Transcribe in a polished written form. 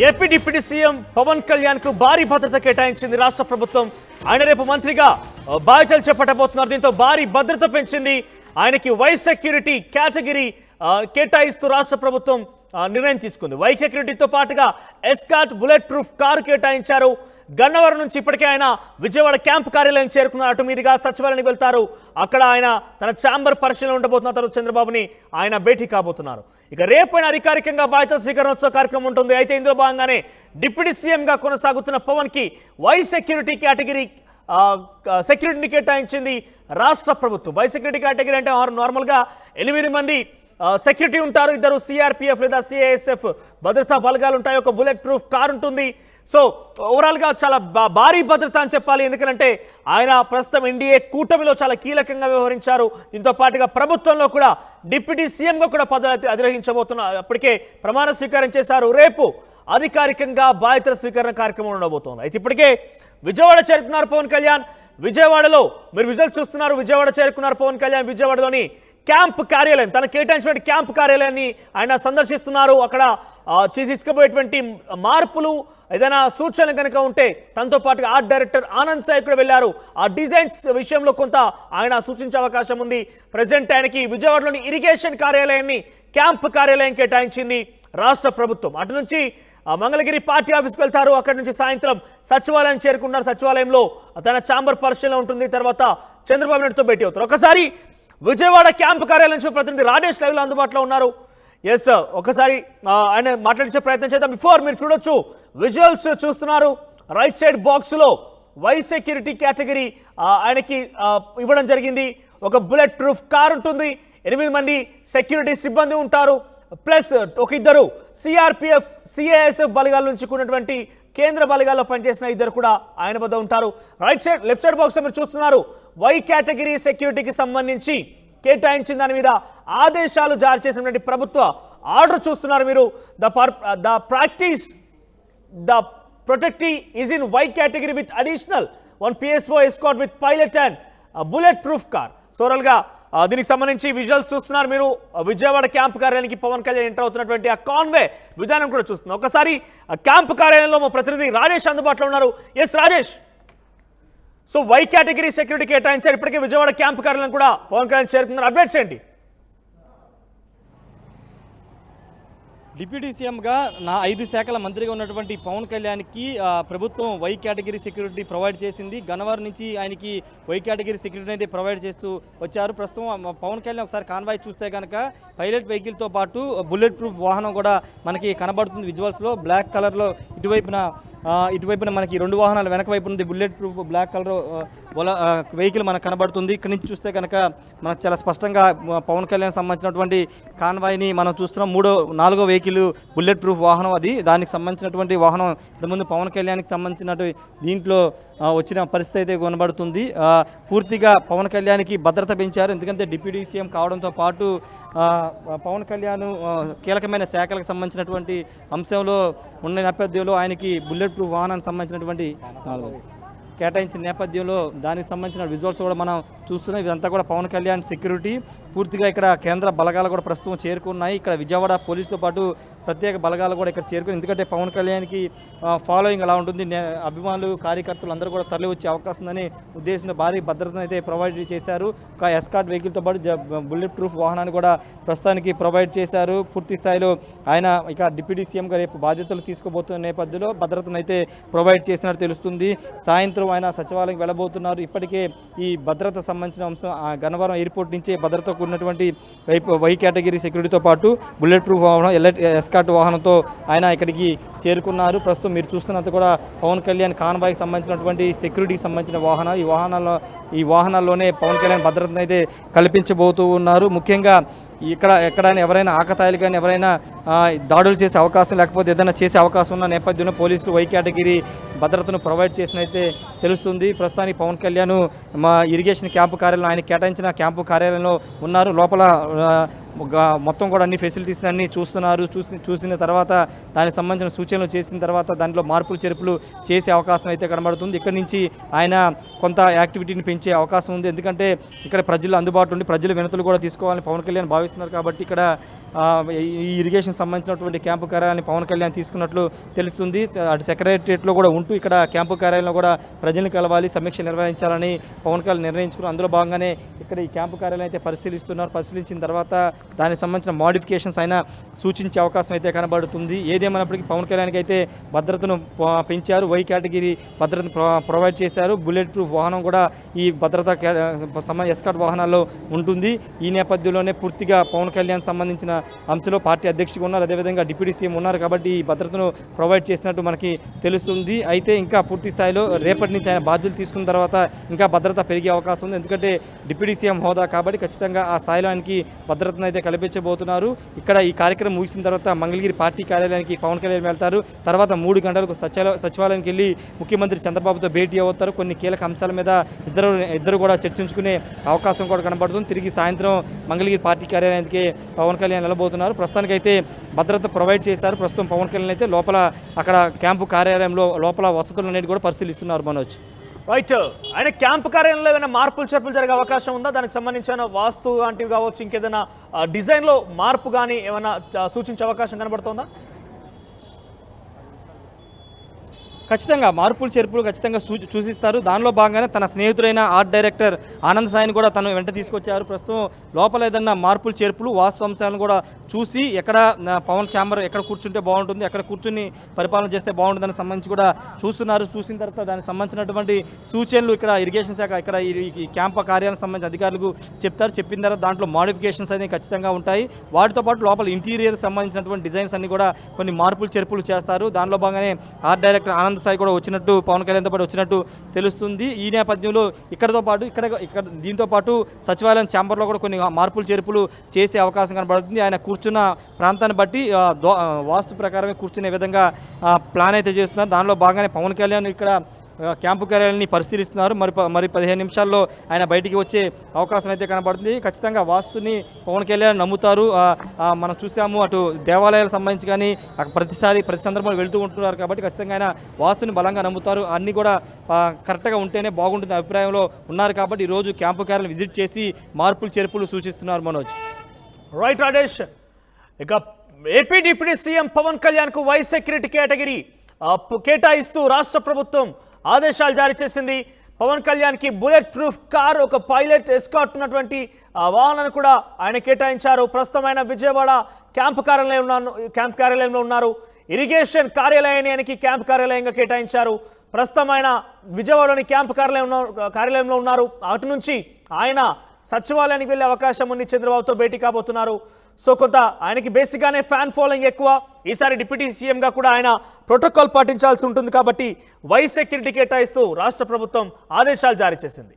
AP deputy CM Pawan Kalyan కు భారీ భద్రత కేటాయించింది రాష్ట్ర ప్రభుత్వం. ఆయన రేపు మంత్రిగా బాధ్యతలు చేపట్టబోతున్నారు. దీంతో భారీ భద్రత పెంచింది. ఆయనకి వైస్ సెక్యూరిటీ కేటగిరీ కేటాయిస్తూ రాష్ట్ర ప్రభుత్వం నిర్ణయం తీసుకుంది. వైస్ సెక్యూరిటీతో పాటుగా ఎస్కాట్ బుల్లెట్ ప్రూఫ్ కారు కేటాయించారు. గన్నవరం నుంచి ఇప్పటికే ఆయన విజయవాడ క్యాంప్ కార్యాలయం చేరుకున్నారు. అటు మీదుగా సచివాలయానికి వెళ్తారు. అక్కడ ఆయన తన ఛాంబర్ పరిశీలన ఉండబోతున్నారు. తర్వాత చంద్రబాబుని ఆయన భేటీ కాబోతున్నారు. ఇక రేపైన అధికారికంగా బాధ్యత స్వీకరణోత్సవ కార్యక్రమం ఉంటుంది. అయితే ఇందులో భాగంగానే డిప్యూటీ సీఎంగా కొనసాగుతున్న పవన్ కి వైస్ సెక్యూరిటీ కేటగిరీ సెక్యూరిటీని కేటాయించింది రాష్ట్ర ప్రభుత్వం. వైస్ సెక్యూరిటీ కేటగిరీ అంటే నార్మల్గా 8 మంది సెక్యూరిటీ ఉంటారు. 2 సిఆర్పిఎఫ్ లేదా సిఐఎస్ఎఫ్ భద్రతా బలగాలు ఉంటాయి. ఒక బుల్లెట్ ప్రూఫ్ కార్ ఉంటుంది. సో ఓవరాల్గా చాలా భారీ భద్రత అని చెప్పాలి. ఎందుకంటే ఆయన ప్రస్తుతం ఎన్డీఏ కూటమిలో చాలా కీలకంగా వ్యవహరించారు. దీంతో పాటుగా ప్రభుత్వంలో కూడా డిప్యూటీ సీఎంగా కూడా పదవి అధిరోహించబోతున్నారు. అప్పటికే ప్రమాణ స్వీకారం చేశారు. రేపు అధికారికంగా బాధ్యతల స్వీకరణ కార్యక్రమం ఉండబోతోంది. అయితే ఇప్పటికే విజయవాడ చేరుకున్నారు పవన్ కళ్యాణ్. విజయవాడలో మీరు విజువల్స్ చూస్తున్నారు. విజయవాడ చేరుకున్నారు పవన్ కళ్యాణ్. విజయవాడలోని క్యాంప్ కార్యాలయం, తన కేటాయించిన క్యాంప్ కార్యాలయాన్ని ఆయన సందర్శిస్తున్నారు. అక్కడ తీసుకుపోయేటువంటి మార్పులు ఏదైనా సూచనలు కనుక ఉంటే తనతో పాటుగా ఆర్ట్ డైరెక్టర్ ఆనంద్ సాయి కూడా వెళ్ళారు. ఆ డిజైన్స్ విషయంలో కొంత ఆయన సూచించే అవకాశం ఉంది. ప్రజెంట్ ఆయనకి విజయవాడలోని ఇరిగేషన్ కార్యాలయాన్ని క్యాంప్ కార్యాలయం కేటాయించింది రాష్ట్ర ప్రభుత్వం. అటు నుంచి మంగళగిరి పార్టీ ఆఫీస్కి వెళ్తారు. అక్కడి నుంచి సాయంత్రం సచివాలయం చేరుకున్నారు. సచివాలయంలో తన ఛాంబర్ పరిశీలన ఉంటుంది. తర్వాత చంద్రబాబు నాయుడుతో భేటీ అవుతారు. ఒకసారి విజయవాడ క్యాంప్ కార్యాలయం నుంచి ప్రతినిధి రాజేష్ లైవ్లో అందుబాటులో ఉన్నారు. ఎస్, ఒకసారి ఆయన మాట్లాడించే ప్రయత్నం చేద్దాం. బిఫోర్ మీరు చూడొచ్చు, విజువల్స్ చూస్తున్నారు. రైట్ సైడ్ బాక్స్లో వైస్ సెక్యూరిటీ కేటగిరీ ఆయనకి ఇవ్వడం జరిగింది. ఒక బుల్లెట్ ప్రూఫ్ కార్ ఉంటుంది. 8 మంది సెక్యూరిటీ సిబ్బంది ఉంటారు. ప్లస్ ఒక 2 సిఆర్పిఎఫ్ సిఐఎస్ఎఫ్ బలగాల నుంచి కూడినటువంటి కేంద్ర బలగాల్లో పనిచేసిన 2 కూడా ఆయన వద్ద ఉంటారు. లెఫ్ట్ సైడ్ బాక్స్ లో మీరు చూస్తున్నారు. వై కేటగిరీ సెక్యూరిటీకి సంబంధించి కేటాయించిన దాని మీద ఆదేశాలు జారీ చేసినటువంటి ప్రభుత్వ ఆర్డర్ చూస్తున్నారు మీరు. The practice the protectee is in Y category with additional 1 PSO escort with pilot and bullet proof car. సోరల్గా దీనికి సంబంధించి విజువల్స్ చూస్తున్నారు మీరు. విజయవాడ క్యాంప్ కార్యాలయానికి పవన్ కళ్యాణ్ ఎంటర్ అవుతున్నటువంటి ఆ కాన్వే విధానం కూడా చూస్తున్నారు. ఒకసారి క్యాంప్ కార్యాలయంలో మా ప్రతినిధి రాజేష్ అందుబాటులో ఉన్నారు. Yes Rajesh, so Y category security కేటాయించారు. ఇప్పటికే విజయవాడ క్యాంప్ కార్యాలయం కూడా పవన్ కళ్యాణ్ చేరుకున్నారు. అప్డేట్స్ ఏంటి? డిప్యూటీ సీఎంగా 5 శాఖల మంత్రిగా ఉన్నటువంటి పవన్ కళ్యాణ్కి ప్రభుత్వం వై కేటగిరీ సెక్యూరిటీ ప్రొవైడ్ చేసింది. గన్నవరం నుంచి ఆయనకి వై కేటగిరీ సెక్యూరిటీ అయితే ప్రొవైడ్ చేస్తూ వచ్చారు. ప్రస్తుతం పవన్ కళ్యాణ్ ఒకసారి కాన్వాయ్ చూస్తే కనుక పైలట్ వెహికల్తో పాటు బుల్లెట్ ప్రూఫ్ వాహనం కూడా మనకి కనబడుతుంది విజువల్స్లో. బ్లాక్ కలర్లో ఇటువైపున మనకి 2 వాహనాలు వెనక వైపు ఉంది. Bullet proof black colour vehicle మనకు కనబడుతుంది. ఇక్కడి నుంచి చూస్తే కనుక మనకు చాలా స్పష్టంగా పవన్ కళ్యాణ్ సంబంధించినటువంటి కాన్వాయ్ని మనం చూస్తున్నాం. 4వ వెహికల్ బుల్లెట్ ప్రూఫ్ వాహనం అది. దానికి సంబంధించినటువంటి వాహనం ఇంతకుముందు పవన్ కళ్యాణ్కి సంబంధించినటువంటి దీంట్లో వచ్చిన పరిస్థితి అయితే కనబడుతుంది. పూర్తిగా పవన్ కళ్యాణ్కి భద్రత పెంచారు. ఎందుకంటే డిప్యూటీ సీఎం కావడంతో పాటు పవన్ కళ్యాణ్ కీలకమైన శాఖలకు సంబంధించినటువంటి అంశంలో ఉన్న నేపథ్యంలో ఆయనకి బుల్లెట్ ప్రూఫ్ వాహనానికి సంబంధించినటువంటి కేటాయించిన నేపథ్యంలో దానికి సంబంధించిన విజువల్స్ కూడా మనం చూస్తున్నాం. ఇదంతా కూడా పవన్ కళ్యాణ్ సెక్యూరిటీ. పూర్తిగా ఇక్కడ కేంద్ర బలగాలు కూడా ప్రస్తుతం చేరుకున్నాయి. ఇక్కడ విజయవాడ పోలీసుతో పాటు ప్రత్యేక బలగాలు కూడా ఇక్కడ చేరుకుని, ఎందుకంటే పవన్ కళ్యాణ్కి ఫాలోయింగ్ అలా ఉంటుంది. అభిమానులు కార్యకర్తలు అందరూ కూడా తరలి వచ్చే అవకాశం ఉందని ఉద్దేశంతో భారీ భద్రతను అయితే ప్రొవైడ్ చేశారు. ఒక ఎస్కాట్ వెహికల్తో పాటు బుల్లెట్ ప్రూఫ్ వాహనాన్ని కూడా ప్రస్తుతానికి ప్రొవైడ్ చేశారు. పూర్తి స్థాయిలో ఆయన ఇక డిప్యూటీ సీఎంగా రేపు బాధ్యతలు తీసుకోబోతున్న నేపథ్యంలో భద్రతను అయితే ప్రొవైడ్ చేసినట్టు తెలుస్తుంది. సాయంత్రం ఆయన సచివాలయం వెళ్ళబోతున్నారు. ఇప్పటికే ఈ భద్రత సంబంధించిన అంశం గన్నవరం ఎయిర్పోర్ట్ నుంచే భద్రత కూడినటువంటి వై కేటగిరీ సెక్యూరిటీతో పాటు బుల్లెట్ ప్రూఫ్ వాహనం ఎస్కాట్ వాహనంతో ఆయన ఇక్కడికి చేరుకున్నారు. ప్రస్తుతం మీరు చూస్తున్నంత కూడా పవన్ కళ్యాణ్ కాన్వాయ్కి సంబంధించినటువంటి సెక్యూరిటీకి సంబంధించిన వాహనాలు ఈ వాహనాల్లోనే పవన్ కళ్యాణ్ భద్రతను అయితే కల్పించబోతూ ఉన్నారు. ముఖ్యంగా ఎక్కడైనా ఎవరైనా ఆకతాయిలు కానీ ఎవరైనా దాడులు చేసే అవకాశం లేకపోతే ఏదైనా చేసే అవకాశం ఉన్న నేపథ్యంలో పోలీసులు వై కేటగిరీ భద్రతను ప్రొవైడ్ చేసినైతే తెలుస్తుంది. ప్రస్తుతానికి పవన్ కళ్యాణ్ ఇరిగేషన్ క్యాంపు కార్యాలయం ఆయన కేటాయించిన క్యాంపు కార్యాలయంలో ఉన్నారు. లోపల మొత్తం కూడా అన్ని ఫెసిలిటీస్ అన్ని చూస్తున్నారు. చూసిన తర్వాత దానికి సంబంధించిన సూచనలు చేసిన తర్వాత దాంట్లో మార్పులు చేర్పులు చేసే అవకాశం అయితే కనబడుతుంది. ఇక్కడి నుంచి ఆయన కొంత యాక్టివిటీని పెంచే అవకాశం ఉంది. ఎందుకంటే ఇక్కడ ప్రజలు అందుబాటులో ఉండి ప్రజల వినతులు కూడా తీసుకోవాలని పవన్ కళ్యాణ్ భావిస్తున్నారు. కాబట్టి ఇక్కడ ఈ ఇరిగేషన్ సంబంధించినటువంటి క్యాంపు కార్యాలయాన్ని పవన్ కళ్యాణ్ తీసుకున్నట్లు తెలుస్తుంది. అటు సెక్రటరియట్లో కూడా ఉంటూ ఇక్కడ క్యాంపు కార్యాలయంలో కూడా ప్రజలను కలవాలి, సమీక్ష నిర్వహించాలని పవన్ కళ్యాణ్ నిర్ణయించుకున్నారు. అందులో భాగంగానే ఇక్కడ ఈ క్యాంపు కార్యాలయం అయితే పరిశీలిస్తున్నారు. పరిశీలించిన తర్వాత దానికి సంబంధించిన మోడిఫికేషన్స్ అయినా సూచించే అవకాశం అయితే కనబడుతుంది. ఏదేమైనప్పటికీ పవన్ కళ్యాణ్కి అయితే భద్రతను పెంచారు. వై కేటగిరీ భద్రతను ప్రొవైడ్ చేశారు. బుల్లెట్ ప్రూఫ్ వాహనం కూడా ఈ భద్రత ఎస్కార్ట్ వాహనాల్లో ఉంటుంది. ఈ నేపథ్యంలోనే పూర్తిగా పవన్ కళ్యాణ్ సంబంధించిన అంశంలో పార్టీ అధ్యక్షుడు ఉన్నారు, అదేవిధంగా డిప్యూటీ సీఎం ఉన్నారు. కాబట్టి ఈ భద్రతను ప్రొవైడ్ చేసినట్టు మనకి తెలుస్తుంది. అయితే ఇంకా పూర్తి స్థాయిలో రేపటి నుంచి ఆయన బాధ్యతలు తీసుకున్న తర్వాత ఇంకా భద్రత పెరిగే అవకాశం ఉంది. ఎందుకంటే డిప్యూటీ సీఎం హోదా కాబట్టి ఖచ్చితంగా ఆ స్థాయిలో ఆయనకి భద్రతను అయితే కల్పించబోతున్నారు. ఇక్కడ ఈ కార్యక్రమం ముగిసిన తర్వాత మంగళగిరి పార్టీ కార్యాలయానికి పవన్ కళ్యాణ్ వెళ్తారు. తర్వాత 3 గంటలకు సచివాలయంకి వెళ్ళి ముఖ్యమంత్రి చంద్రబాబుతో భేటీ అవుతారు. కొన్ని కీలక అంశాల మీద ఇద్దరు కూడా చర్చించుకునే అవకాశం కూడా కనబడుతుంది. తిరిగి సాయంత్రం మంగళగిరి పార్టీ కార్యాలయానికి పవన్ కళ్యాణ్ వెళ్ళబోతున్నారు. ప్రస్తుతానికైతే భద్రత ప్రొవైడ్ చేశారు. ప్రస్తుతం పవన్ కళ్యాణ్ అయితే లోపల అక్కడ క్యాంపు కార్యాలయంలో లోపల వసతులు అనేవి కూడా పరిశీలిస్తున్నారు. మనోజ్, రైట్. ఆయన క్యాంపు కార్యాలయంలో ఏమైనా మార్పులు చేర్పులు జరిగే అవకాశం ఉందా? దానికి సంబంధించిన వాస్తు లాంటివి కావచ్చు, ఇంకేదైనా డిజైన్లో మార్పు కానీ ఏమైనా సూచించే అవకాశం కనబడుతుందా? ఖచ్చితంగా మార్పులు చేర్పులు ఖచ్చితంగా సూచిస్తారు. దానిలో భాగంగానే తన స్నేహితుడైన ఆర్ట్ డైరెక్టర్ ఆనంద్ సాయిని కూడా తను వెంట తీసుకొచ్చారు. ప్రస్తుతం లోపల ఏదన్నా మార్పులు చేర్పులు వాస్తు అంశాలను కూడా చూసి ఎక్కడ పవన్ ఛాంబర్ ఎక్కడ కూర్చుంటే బాగుంటుంది, ఎక్కడ కూర్చుని పరిపాలన చేస్తే బాగుంటుందని సంబంధించి కూడా చూస్తున్నారు. చూసిన తర్వాత దానికి సంబంధించినటువంటి సూచనలు ఇక్కడ ఇరిగేషన్ శాఖ ఇక్కడ ఈ క్యాంపు కార్యాలయం సంబంధించిన అధికారులకు చెప్తారు. చెప్పిన తర్వాత దాంట్లో మోడిఫికేషన్స్ అనేవి ఖచ్చితంగా ఉంటాయి. వాటితో పాటు లోపల ఇంటీరియర్ సంబంధించినటువంటి డిజైన్స్ అన్ని కూడా కొన్ని మార్పులు చేర్పులు చేస్తారు. దానిలో భాగంగానే ఆర్ట్ డైరెక్టర్ ఆనంద్ సాయి కూడా వచ్చినట్టు పవన్ కళ్యాణ్తో పాటు వచ్చినట్టు తెలుస్తుంది. ఈ నేపథ్యంలో ఇక్కడతో పాటు ఇక్కడ దీంతో పాటు సచివాలయం ఛాంబర్లో కూడా కొన్ని మార్పులు చేర్పులు చేసే అవకాశం కనబడుతుంది. ఆయన కూర్చున్న ప్రాంతాన్ని బట్టి వాస్తు ప్రకారమే కూర్చునే విధంగా ప్లాన్ అయితే చేస్తున్నారు. దానిలో భాగంగానే పవన్ కళ్యాణ్ ఇక్కడ క్యాంపు కార్యాలయాన్ని పరిశీలిస్తున్నారు. మరి 15 నిమిషాల్లో ఆయన బయటికి వచ్చే అవకాశం అయితే కనబడుతుంది. ఖచ్చితంగా వాస్తుని పవన్ కళ్యాణ్ నమ్ముతారు. మనం చూసాము అటు దేవాలయాలకు సంబంధించి కానీ ప్రతి సందర్భంలో వెళ్తూ ఉంటున్నారు. కాబట్టి ఖచ్చితంగా ఆయన వాస్తుని బలంగా నమ్ముతారు. అన్నీ కూడా కరెక్ట్గా ఉంటేనే బాగుంటుంది అభిప్రాయంలో ఉన్నారు. కాబట్టి ఈరోజు క్యాంపు కార్యాలయం విజిట్ చేసి మార్పులు చేర్పులు సూచిస్తున్నారు. మనోజ్, రైట్. రాజేష్, ఇక ఏపీ డిప్యూటీ సీఎం పవన్ కళ్యాణ్కు వై సెక్యూరిటీ కేటగిరీ కేటాయిస్తూ రాష్ట్ర ప్రభుత్వం ఆదేశాలు జారీ చేసింది. పవన్ కళ్యాణ్కి బుల్లెట్ ప్రూఫ్ కార్, ఒక పైలట్ ఎస్కార్ట్ ఉన్నటువంటి వాహనాన్ని కూడా ఆయన కేటాయించారు. ప్రస్తుతం ఆయన విజయవాడ క్యాంపు కార్యాలయంలో ఉన్నారు. ఇరిగేషన్ కార్యాలయానికి క్యాంపు కార్యాలయంగా కేటాయించారు. ప్రస్తుతం ఆయన విజయవాడలోని క్యాంపు కార్యాలయంలో ఉన్నారు. అటు నుంచి ఆయన సచివాలయానికి వెళ్ళే అవకాశం ఉంది. చంద్రబాబుతో భేటీ కాబోతున్నారు. సో కొంత ఆయనకి బేసిక్గానే ఫ్యాన్ ఫాలోయింగ్ ఎక్కువ. ఈసారి డిప్యూటీ సీఎంగా కూడా ఆయన ప్రోటోకాల్ పాటించాల్సి ఉంటుంది. కాబట్టి వై సెక్యూరిటీ కేటాయిస్తూ రాష్ట్ర ప్రభుత్వం ఆదేశాలు జారీ చేసింది.